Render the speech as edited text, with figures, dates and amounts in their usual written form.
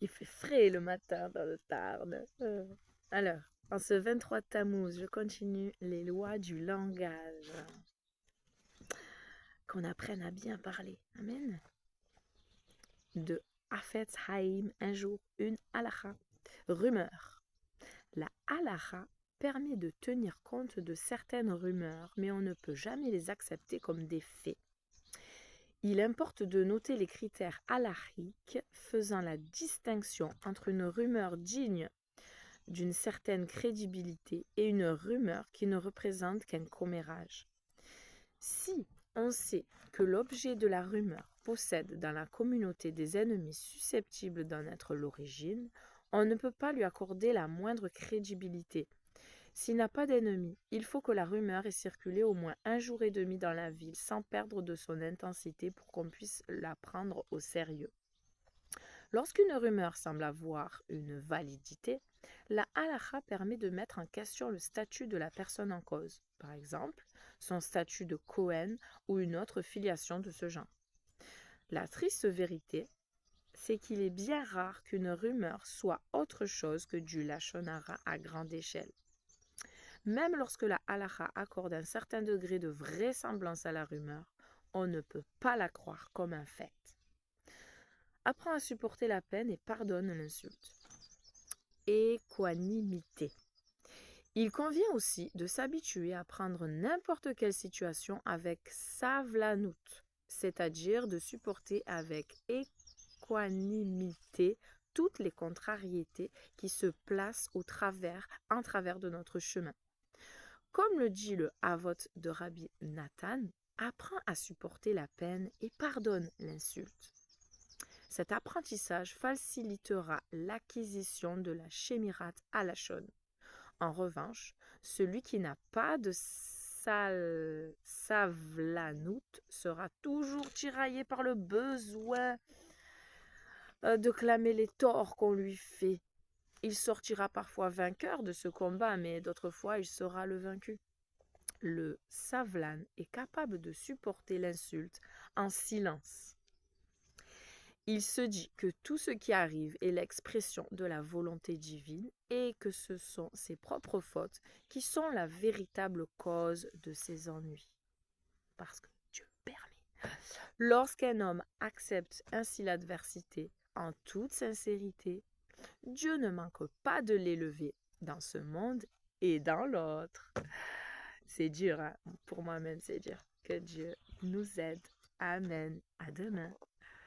Il fait frais le matin dans le Tarn. Alors, en ce 23 Tammuz, je continue les lois du langage. Qu'on apprenne à bien parler. Amen. De Hafetz Haïm, un jour, une halakha. Rumeur. La halakha permet de tenir compte de certaines rumeurs, mais on ne peut jamais les accepter comme des faits. Il importe de noter les critères halakhiques faisant la distinction entre une rumeur digne d'une certaine crédibilité et une rumeur qui ne représente qu'un commérage. Si on sait que l'objet de la rumeur possède dans la communauté des ennemis susceptibles d'en être l'origine, on ne peut pas lui accorder la moindre crédibilité. S'il n'a pas d'ennemis, il faut que la rumeur ait circulé au moins 1 jour et demi dans la ville sans perdre de son intensité pour qu'on puisse la prendre au sérieux. Lorsqu'une rumeur semble avoir une validité, la halakha permet de mettre en question le statut de la personne en cause, par exemple son statut de Kohen ou une autre filiation de ce genre. La triste vérité, c'est qu'il est bien rare qu'une rumeur soit autre chose que du lachon hara à grande échelle. Même lorsque la halakha accorde un certain degré de vraisemblance à la rumeur, on ne peut pas la croire comme un fait. Apprends à supporter la peine et pardonne l'insulte. Équanimité. Il convient aussi de s'habituer à prendre n'importe quelle situation avec savlanout, c'est-à-dire de supporter avec équanimité toutes les contrariétés qui se placent en travers de notre chemin. Comme le dit le Havot de Rabbi Nathan, apprends à supporter la peine et pardonne l'insulte. Cet apprentissage facilitera l'acquisition de la Shemirat Halachon. En revanche, celui qui n'a pas de savlanout sera toujours tiraillé par le besoin de clamer les torts qu'on lui fait. Il sortira parfois vainqueur de ce combat, mais d'autres fois il sera le vaincu. Le savlan est capable de supporter l'insulte en silence. Il se dit que tout ce qui arrive est l'expression de la volonté divine et que ce sont ses propres fautes qui sont la véritable cause de ses ennuis. Parce que Dieu permet. Lorsqu'un homme accepte ainsi l'adversité en toute sincérité, Dieu ne manque pas de l'élever dans ce monde et dans l'autre. C'est dur, hein? Pour moi-même, c'est dur. Que Dieu nous aide. Amen. À demain.